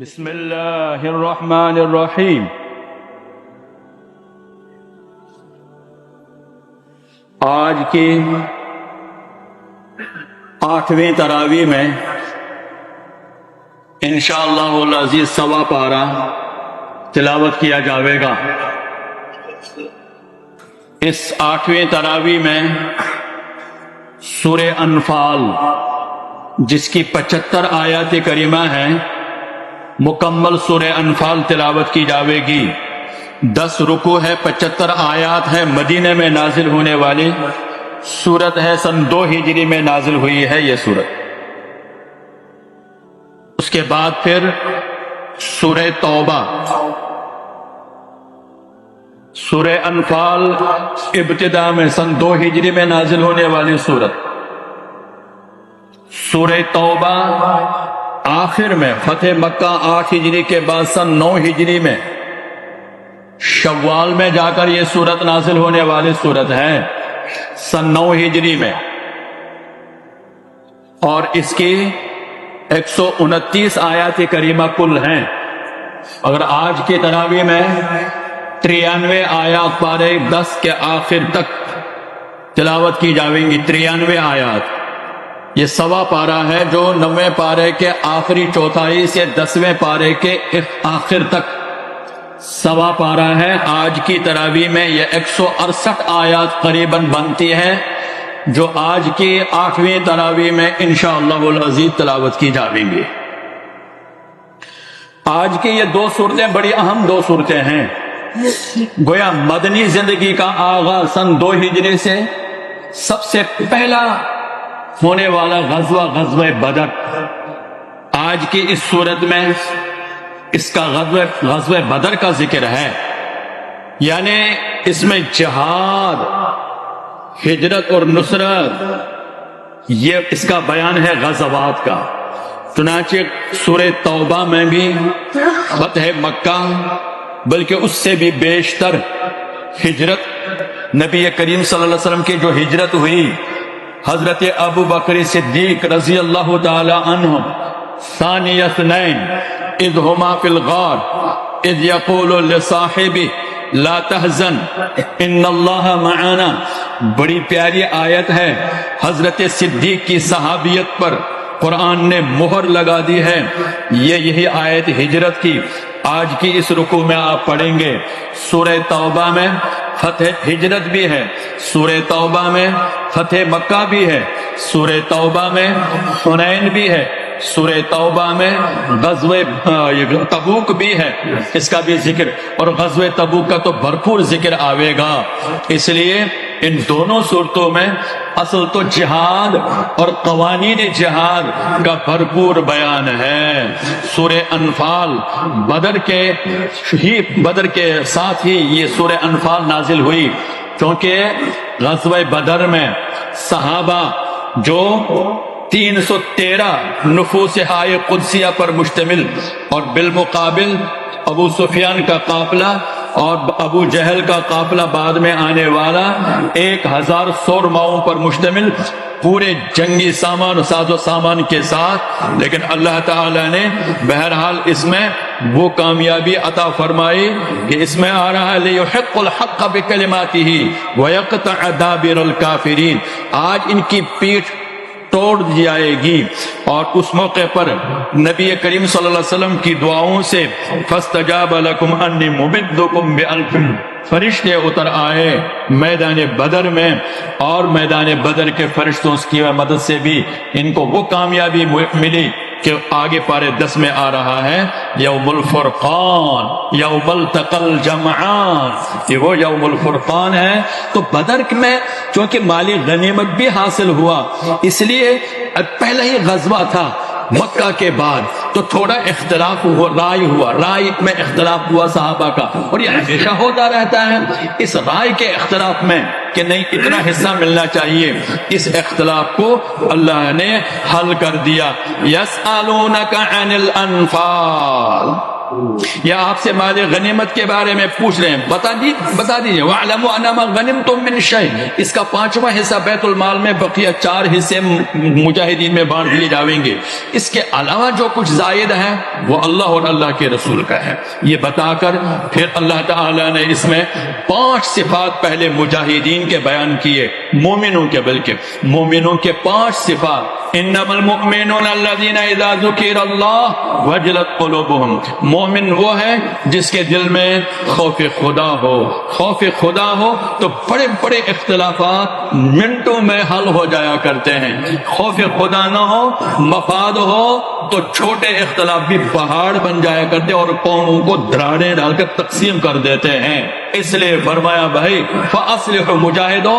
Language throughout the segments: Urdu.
بسم اللہ الرحمن الرحیم۔ آج کی 8ویں تراویح میں انشاءاللہ العزیز سوا پارہ تلاوت کیا جاوے گا۔ اس 8ویں تراویح میں سورہ انفال جس کی 75 آیات کریمہ ہیں، مکمل سورہ انفال تلاوت کی جاوے گی۔ 10 رکوع ہے، 75 آیات ہے، مدینے میں نازل ہونے والی سورت ہے، سن 2 ہجری میں نازل ہوئی ہے یہ سورت۔ اس کے بعد پھر سورہ توبہ، سورہ انفال ابتدا میں سن 2 ہجری میں نازل ہونے والی سورت، سورہ توبہ آخر میں فتح مکہ 8 ہجری کے بعد سن 9 ہجری میں شوال میں جا کر یہ سورت نازل ہونے والی سورت ہے، سن 9 ہجری میں، اور اس کی 129 آیات کریمہ کل ہیں۔ اگر آج کی تراویح میں 93 آیات پارے 10 کے آخر تک تلاوت کی جاویں گی، 93 آیات، یہ سوا پارہ ہے جو 9ویں پارے کے آخری چوتھائی سے 10ویں پارے کے آخر تک سوا پارہ ہے۔ آج کی تراویح میں یہ 168 آیات قریباً بنتی ہے جو آج کی 8ویں تراویح میں انشاءاللہ العزیز تلاوت کی جاویں گی۔ آج کی یہ 2 صورتیں بڑی اہم 2 صورتیں ہیں۔ گویا مدنی زندگی کا آغاز سن 2 ہجری سے سب سے پہلا ہونے والا غزوہ بدر، آج کی اس صورت میں اس کا غزوہ بدر کا ذکر ہے، یعنی اس میں جہاد، ہجرت اور نصرت، یہ اس کا بیان ہے غزوات کا۔ چنانچہ سورہ توبہ میں بھی فتح مکہ بلکہ اس سے بھی بیشتر ہجرت، نبی کریم صلی اللہ علیہ وسلم کی جو ہجرت ہوئی، حضرت ابو بکر صدیق رضی اللہ تعالی عنہ، ثانی اثنین اذ ہما فی الغار اذ یقول لصاحبہ لا تحزن ان اللہ معنا، بڑی پیاری آیت ہے۔ حضرت صدیق کی صحابیت پر قرآن نے مہر لگا دی ہے، یہی آیت ہجرت کی آج کی اس رکوع میں آپ پڑھیں گے۔ سورہ توبہ میں فتح ہجرت بھی ہے، سورہ توبہ میں فتح مکہ بھی ہے، سورہ توبہ میں حنین بھی ہے، سورہ توبہ میں غزوہ تبوک بھی ہے، اس کا بھی ذکر، اور غزوہ تبوک کا تو بھرپور ذکر آوے گا۔ اس لیے ان دونوں صورتوں میں اصل تو جہاد اور قوانین جہاد کا بھرپور بیان ہے۔ سورہ انفال بدر کے ساتھ ہی یہ سورہ انفال نازل ہوئی، کیونکہ غزوہ بدر میں صحابہ جو 313 نفوس ہائے قدسیہ پر مشتمل، اور بالمقابل ابو سفیان کا قافلہ اور ابو جہل کا قافلہ بعد میں آنے والا 1000 سورماؤں پر مشتمل، پورے جنگی سامان ساز و سامان کے ساتھ، لیکن اللہ تعالی نے بہرحال اس میں وہ کامیابی عطا فرمائی کہ اس میں آ رہا ہے لِيُحِقُّ الْحَقَّ بِكَلِمَاتِهِ وَيَقْطَعَ دَابِرَ الْكَافِرِينَ، آج ان کی پیٹھ توڑ دی جائے گی۔ اور اس موقع پر نبی کریم صلی اللہ علیہ وسلم کی دعاؤں سے فَاسْتَجَابَ لَكُمْ أَنِّي مُمِدُّكُمْ بِأَلْفٍ، فرشتے اتر آئے میدان بدر میں، اور میدان بدر کے فرشتوں کی مدد سے بھی ان کو وہ کامیابی ملی کہ آگے پارے 10 میں آ رہا ہے یوم الفرقان، یوم التقى الجمعان، یہ وہ یوم الفرقان ہے۔ تو بدر میں چونکہ مالی غنیمت بھی حاصل ہوا، اس لیے پہلا ہی غزوہ تھا مکہ کے بعد، تو تھوڑا اختلاف رائے میں اختلاف ہوا صحابہ کا، اور یہ ہمیشہ ہوتا رہتا ہے اس رائے کے اختلاف میں کہ نہیں اتنا حصہ ملنا چاہیے، اس اختلاف کو اللہ نے حل کر دیا۔ یسألونک عن الانفال یا آپ سے مال غنیمت کے بارے میں پوچھ رہے ہیں، بتا دیجیے وَاعْلَمُوا أَنَّمَا غَنِمْتُم مِّن شَيْءٍ، اس کا 5واں حصہ بیت المال میں، بقیہ 4 حصے مجاہدین میں بانٹ دیے جاویں گے، اس کے علاوہ جو کچھ زائد ہے وہ اللہ اور اللہ کے رسول کا ہے۔ یہ بتا کر پھر اللہ تعالی نے اس میں 5 صفات پہلے مجاہدین کے بیان کیے، مومنوں کے، بلکہ مومنوں کے 5 صفات۔ انما المؤمنون الذين اذا ذكر الله وجلت قلوبهم، مومن وہ ہے جس کے دل میں خوف خدا ہو، خوف خدا ہو تو بڑے بڑے اختلافات منٹوں میں حل ہو جایا کرتے ہیں، خوف خدا نہ ہو، مفاد ہو تو چھوٹے اختلاف بھی پہاڑ بن جایا کرتے اور قوموں کو دراڑیں ڈال کر تقسیم کر دیتے ہیں۔ اس لیے فرمایا بھائی فَأَصْلِحُوا، مجاہدوں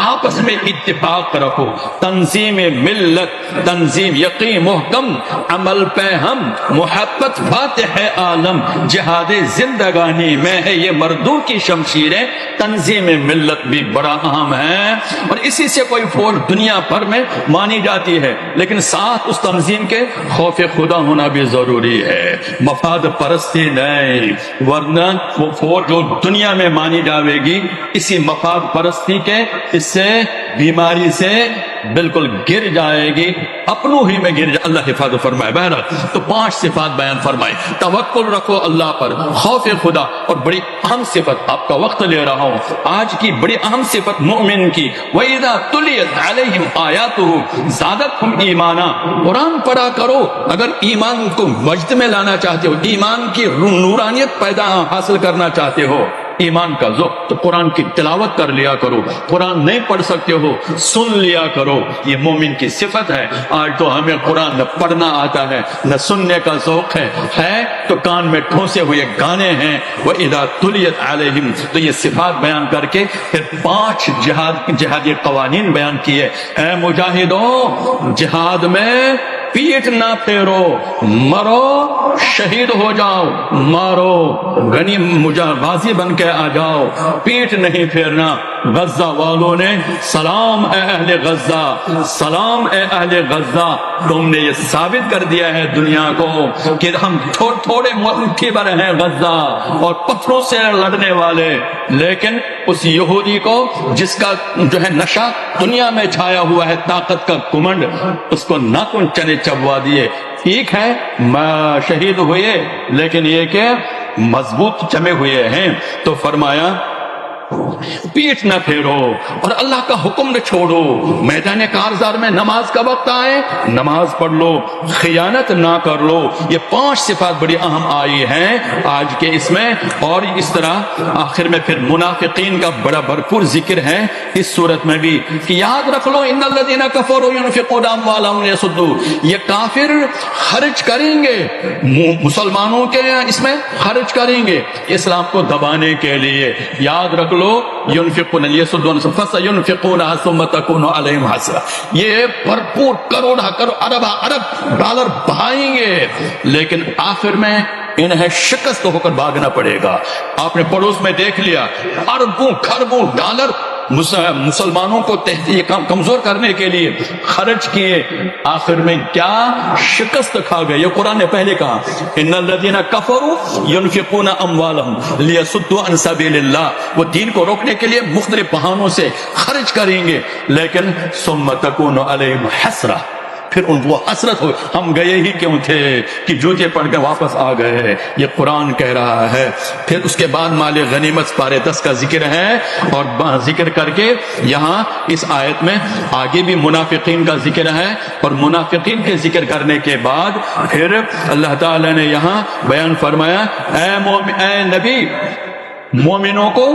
آپس میں اتفاق رکھو، تنظیم ملت، تنظیم یقین محکم، عمل پہ ہم، محبت فاتح عالم، جہاد زندگانی میں ہے یہ مردوں کی شمشیریں، تنظیم ملت بھی بڑا اہم ہے، اور اسی سے کوئی فوج دنیا بھر میں مانی جاتی ہے، لیکن ساتھ اس تنظیم کے خوف خدا ہونا بھی ضروری ہے، مفاد پرستی نہیں، ورنہ وہ فوج جو دنیا میں مانی جاوے گی اسی مفاد پرستی کے، اس سے بیماری سے بالکل گر جائے گی، اپنوں ہی میں گر جائے، اللہ حفاظت فرمائے۔ بہرحال تو 5 صفات بیان فرمائے، توکل رکھو اللہ پر، خوف خدا، اور بڑی اہم صفت، آپ کا وقت لے رہا ہوں، آج کی بڑی اہم صفت مومن کی، وَإِذَا تُلِيَتْ عَلَيْهِمْ آيَاتُهُ زَادَتْهُمْ ایمانا، قرآن پڑھا کرو، اگر ایمان کو وجد میں لانا چاہتے ہو، ایمان کی نورانیت پیدا حاصل کرنا چاہتے ہو، ایمان کا ذوق، تو قرآن کی تلاوت کر لیا کرو، قرآن نہیں پڑھ سکتے ہو سن لیا کرو، یہ مومن کی صفت ہے۔ آج تو ہمیں قرآن نہ پڑھنا آتا ہے نہ سننے کا ذوق ہے تو کان میں ٹھونسے ہوئے گانے ہیں۔ وَإِذَا تُلِيَتْ عَلَيْهِمْ، تو یہ صفات بیان کر کے پھر 5 جہادی قوانین بیان کیے۔ اے مجاہدوں، جہاد میں پیٹ نہ پھیرو، مرو شہید ہو جاؤ، مارو غازی بن کے آ جاؤ، پیٹ نہیں پھیرنا۔ غزہ والوں نے سلام اے اہل غزہ، سلام اے اہل غزہ، تم نے یہ ثابت کر دیا ہے دنیا کو کہ ہم تھوڑے ملکی بر ہیں غزہ اور پتھروں سے لڑنے والے، لیکن اس یہودی کو جس کا جو ہے نشہ دنیا میں چھایا ہوا ہے، طاقت کا گھمنڈ، اس کو ناخن چنے چبوا دیے۔ ٹھیک ہے شہید ہوئے، لیکن یہ کہ مضبوط جمے ہوئے ہیں، تو فرمایا پیٹ نہ پھیرو اور اللہ کا حکم نہ چھوڑو، میدان کارزار میں نماز کا وقت آئے نماز پڑھ لو، خیانت نہ کر لو۔ یہ 5 صفات بڑی اہم آئی ہیں آج کے اس میں، اور اس طرح آخر میں پھر منافقین کا بڑا بھرپور ذکر ہے اس صورت میں بھی، کہ یاد رکھ لو ان الذین کفروا ينفقون اموالهم ليصدوا، یہ کافر خرچ کریں گے مسلمانوں کے اس میں، خرچ کریں گے اسلام کو دبانے کے لیے، یاد رکھ لو ينفقون ليصدون فسينفقونها ثم تكون عليهم حسرة، یہ بھرپور کروڑ ارب ڈالر بہائیں گے، لیکن آخر میں انہیں شکست ہو کر بھاگنا پڑے گا۔ آپ نے پڑوس میں دیکھ لیا، اربوں خربوں ڈالر مسلمانوں کو کمزور کرنے کے لیے خرچ کیے، آخر میں کیا شکست کھا گئے۔ یہ قرآن نے پہلے کہا ان الذین کفروا ينفقون اموالهم ليصدوا عن سبيل الله، وہ دین کو روکنے کے لیے مختلف بہانوں سے خرچ کریں گے، لیکن ثم تكون عليهم حسرة، پھر ان کو حسرت ہو، ہم گئے ہی کیوں تھے کہ جوتے پڑھ کے واپس آ گئے۔ یہ قرآن کہہ رہا ہے۔ پھر اس کے بعد مال غنیمت پارے 10 کا ذکر ہے، اور ذکر کر کے یہاں اس آیت میں آگے بھی منافقین کا ذکر ہے، اور منافقین کے ذکر کرنے کے بعد پھر اللہ تعالی نے یہاں بیان فرمایا اے نبی، مومنوں کو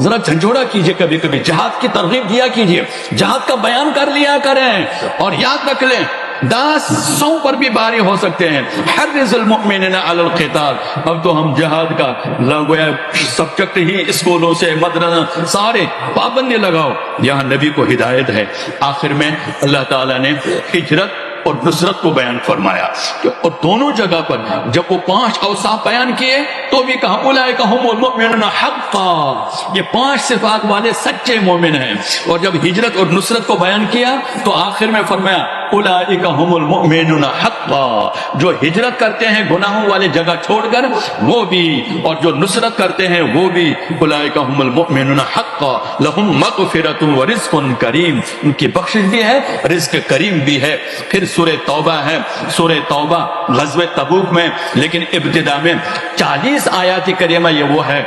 ذرا جھنجھوڑا کیجئے، کبھی کبھی جہاد کی ترغیب دیا کیجئے، جہاد کا بیان کر لیا کریں، اور یاد رکھ لیں 10 100 پر بھی باری ہو سکتے ہیں۔ حرز المؤمنین علی القتال، اب تو ہم جہاد کا لگویا سبجیکٹ ہی اسکولوں سے مدرسہ سارے پابندی لگاؤ، یہاں نبی کو ہدایت ہے۔ آخر میں اللہ تعالیٰ نے ہجرت اور نصرت کو بیان فرمایا، اور دونوں جگہ پر جب وہ 5 اوصاف بیان کیے تو بھی کہا اولئک ھم المؤمنون حقا، یہ 5 صفات والے سچے مومن ہیں، اور جب ہجرت اور نصرت کو بیان کیا تو آخر میں فرمایا اولئک هم المؤمنون حقا، جو ہجرت کرتے ہیں گناہوں والے جگہ چھوڑ کر وہ بھی، اور جو نصرت کرتے ہیں وہ بھی، اولئک هم المؤمنون حقا لهم مغفرۃ ورزق کریم، ان کی بخشش بھی ہے، رزق کریم بھی ہے۔ پھر سورہ توبہ ہے، سورہ توبہ غزوہ تبوک میں، لیکن ابتدا میں 40 آیات کریمہ یہ وہ ہے،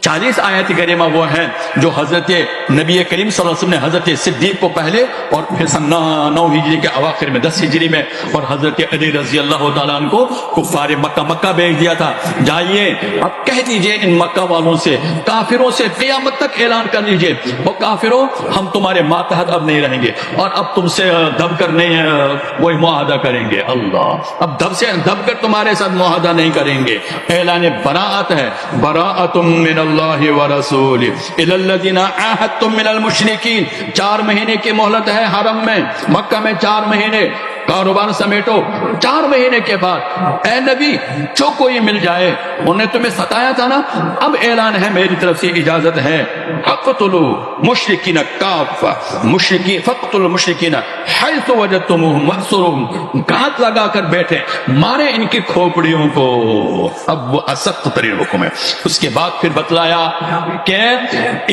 40 آیات کریمہ وہ ہیں جو حضرت نبی کریم صلی اللہ علیہ وسلم نے حضرت صدیق کو پہلے، اور پھر سن 9 ہجری کے اواخر میں 10 ہجری میں، اور حضرت علی رضی اللہ تعالیٰ عنہ کو کفار مکہ بھیج دیا تھا، جائیے اب کہہ دیجئے ان مکہ والوں سے، کافروں سے قیامت تک اعلان کر لیجئے، وہ کافروں ہم تمہارے ماتحت اب نہیں رہیں گے، اور اب تم سے دب کر نہیں کوئی معاہدہ کریں گے، اللہ اب دب کر تمہارے ساتھ معاہدہ نہیں کریں گے۔ اعلان براءت ہے، براءۃ من اللہ ورسول الی الذین عاہدتم من المشرکین، 4 مہینے کی مہلت ہے حرم میں، مکہ میں 4 مہینے، کاروبار سمیٹو، 4 مہینے کے بعد اے نبی جو کوئی مل جائے، انہوں نے تمہیں ستایا تھا نا، اب اعلان ہے میری طرف سے اجازت ہے، فقتلوا مشرکین کافہ، مشرکین فقتلوا المشرکین حیث وجدتموہم واحصروہم، گھات لگا کر بیٹھے، مارے ان کی کھوپڑیوں کو۔ اب وہ سخت ترین حکم ہے۔ اس کے بعد پھر بتلایا کہ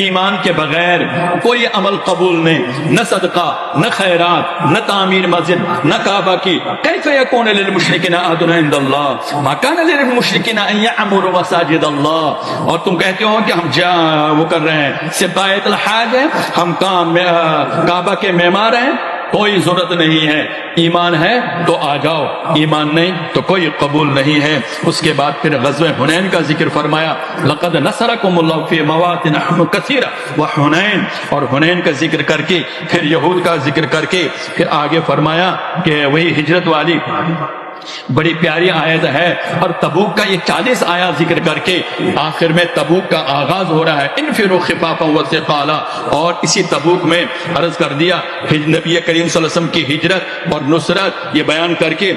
ایمان کے بغیر کوئی عمل قبول نہیں، نہ صدقہ، نہ خیرات، نہ تعمیر مسجد، نہ کعبہ کی۔ کیف یکون للمشرکین عہد عند اللہ ما کان للمشرکین ان یعمروا مساجد اللہ، اور تم کہتے ہو کہ ہم وہ کر رہے ہیں سقایت الحاج ہیں، ہم کعبہ کے معمار ہیں، کوئی ضرورت نہیں ہے، ایمان ہے تو آ جاؤ، ایمان نہیں تو کوئی قبول نہیں ہے۔ اس کے بعد پھر غزوہ حنین کا ذکر فرمایا، لقد نصرکم اللہ فی مواطن کثیرہ وحنین، اور حنین کا ذکر کر کے پھر یہود کا ذکر کر کے پھر آگے فرمایا کہ وہی ہجرت والی بڑی پیاری آیت ہے، اور تبوک کا یہ 40 آیات ذکر کر کے آخر میں تبوک کا آغاز ہو رہا ہے، انفروا خفافا وثقالا، اور اسی تبوک میں عرض کر دیا نبی کریم صلی اللہ علیہ وسلم کی ہجرت اور نصرت یہ بیان کر کے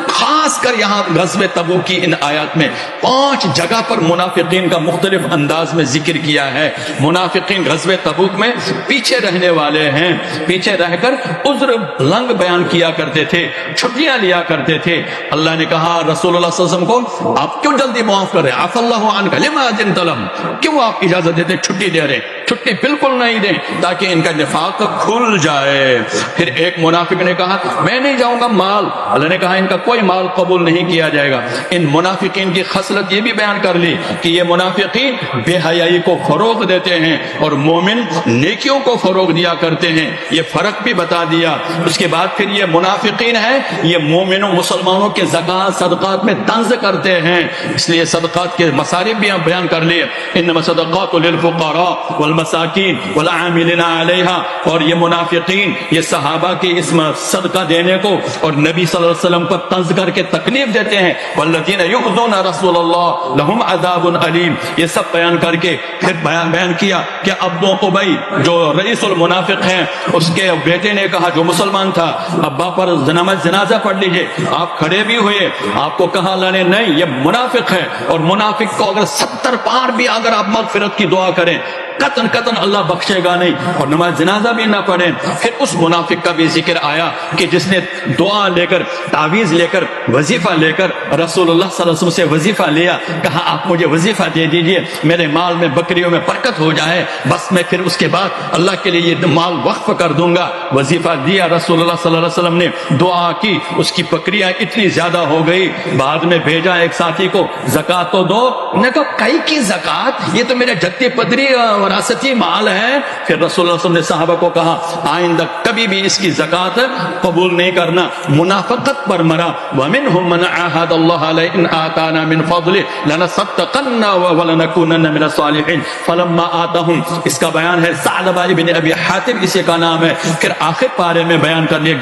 خاص کر یہاں غزوہ تبوک کی ان آیات میں 5 جگہ پر منافقین کا مختلف انداز میں ذکر کیا ہے۔ منافقین غزوہ تبوک میں پیچھے رہنے والے ہیں، پیچھے رہ کر عذر لنگ بیان کیا کرتے تھے، چھٹیاں لیا کرتے تھے۔ اللہ نے کہا رسول اللہ صلی اللہ علیہ وسلم کو آپ کیوں جلدی معاف کر رہے ہیں، عفا اللہ عنک لما اذنت لهم، کیوں آپ اجازت دیتے چھٹی دے رہے، چھٹی بالکل نہیں دیں تاکہ ان کا نفاق کھل جائے۔ پھر ایک منافق نے کہا میں نہیں جاؤں گا مال، اللہ نے کہا ان کا کوئی مال قبول نہیں کیا جائے گا۔ ان منافقین کی خصلت یہ بھی بیان کر لی کہ یہ منافقین بے حیائی کو فروغ دیتے ہیں اور مومن نیکیوں کو فروغ دیا کرتے ہیں، یہ فرق بھی بتا دیا۔ اس کے بعد پھر یہ منافقین ہیں، یہ مومنوں مسلمانوں کے زکوٰۃ صدقات میں طنز کرتے ہیں، اس لیے صدقات کے مصارف بھی ہم بیان کر لیے، انما صدقات للفقراء والمساکین والعاملین علیہا، اور یہ منافقین یہ صحابہ کے اس صدقہ دینے کو اور نبی صلی اللہ علیہ وسلم پر طنز کر کے تکلیف دیتے ہیں، والذین یؤذون رسول اللہ لہم عذاب علیم، یہ سب بیان کر کے پھر بیان کیا کہ ابو ابی جو رئیس المنافق ہیں اس کے بیٹے نے کہا جو مسلمان تھا ابا پر جنازہ پڑھ لیجئے، آپ کھڑے بھی ہوئے، آپ کو کہا اللہ نے نہیں یہ منافق ہے، اور منافق کو اگر 70 بار بھی اگر آپ مغفرت کی دعا کریں قطن اللہ بخشے گا نہیں، اور نماز جنازہ بھی نہ پڑھیں۔ پھر اس منافق کا بھی ذکر آیا کہ جس نے دعا لے کر، تعویذ لے کر، وظیفہ لے کر رسول اللہ صلی اللہ علیہ وسلم سے وظیفہ لیا، کہا آپ مجھے وظیفہ دے دیجئے میرے مال میں بکریوں میں برکت ہو جائے، بس میں پھر اس کے بعد اللہ کے لیے یہ مال وقف کر دوں گا۔ وظیفہ دیا رسول اللہ صلی اللہ علیہ وسلم نے، دعا کی، اس کی بکریاں اتنی زیادہ ہو گئی، بعد میں بھیجا ایک ساتھی کو زکات تو دو، نے کہا کئی کی زکات، یہ تو میرے جدی پدری وراثتی مال ہے۔ پھر رسول اللہ صلی اللہ علیہ وسلم نے صحابہ کو کہا آئندہ کبھی بھی اس کی زکات قبول نہیں کرنا، منافقت پر مرا۔ وَمِنْهُمْ مَنْ عَاهَدَ اللَّهَ لَئِنْ آتَانَا مِنْ فَضْلِهِ لَنَصَدَّقَنَّ وَلَنَكُونَنَّ مِنَ الصَّالِحِينَ فَلَمَّا آتَاهُمْ، اس کا بیان ہے ثعلبہ ابن ابی حاتم اسی کا نام ہے۔ پھر آخر پارے میں بیان کر لیا،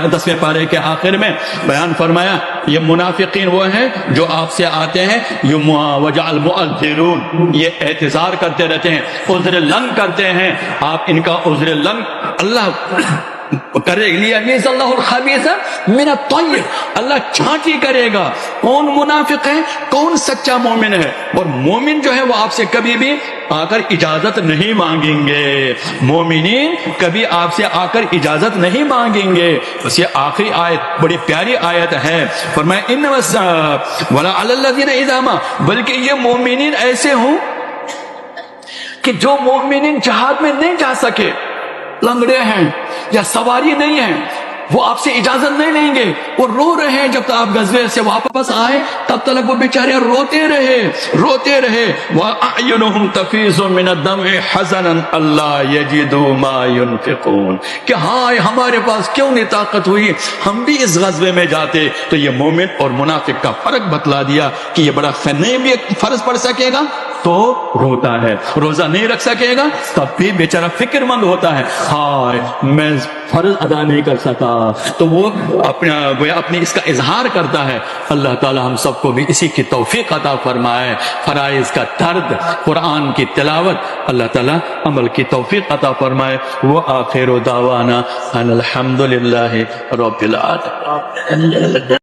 10ویں پارے کے آخر میں بیان فرمایا یہ منافقین وہ ہیں جو آپ سے آتے ہیں وَجَعَلْ مُؤَذِّرُونَ، یہ اعتذار کرتے رہتے ہیں، عذر لنگ کرتے ہیں۔ آپ ان کا عذر لنگ اللہ کرے لیمیز اللہ الخبیث من الطیب، اللہ چھانٹی کرے گا کون منافق ہے کون سچا مومن ہے. اور مومن جو ہے وہ آپ سے کبھی بھی آ کر اجازت نہیں مانگیں گے، مومنین کبھی آپ سے آ کر اجازت نہیں مانگیں گے. بس یہ آخری آیت بڑی پیاری آیت ہے، فرمایا ان ولا علی الذین اذا ما، بلکہ یہ مومنین ایسے ہوں کہ جو مومنین جہاد میں نہیں جا سکے، لنگڑے ہیں یا سواری نہیں ہے، وہ آپ سے اجازت نہیں لیں گے، وہ رو رہے ہیں جب تک آپ غزوے سے واپس آئے تب تک وہ بیچارے روتے رہے. وَأَعْيُنُهُمْ تَفِيضُ مِنَ الدَّمْعِ حَزَنًا أَلَّا يَجِدُوا مَا يُنْفِقُونَ، کہ ہائے ہمارے پاس کیوں نہیں طاقت ہوئی ہم بھی اس غزوے میں جاتے. تو یہ مومن اور منافق کا فرق بتلا دیا کہ یہ بڑا نہیں بھی فرض پڑ سکے گا تو روتا ہے، روزہ نہیں رکھ سکے گا تب بھی بیچارہ فکر مند ہوتا ہے، ہائے میں فرض ادا نہیں کر سکا، تو وہ اپنی اس کا اظہار کرتا ہے. اللہ تعالی ہم سب کو بھی اسی کی توفیق عطا فرمائے. فرائض کا درد، قرآن کی تلاوت، اللہ تعالی عمل کی توفیق عطا فرمائے. وآخر دعوانا ان الحمد للہ رب العالمین.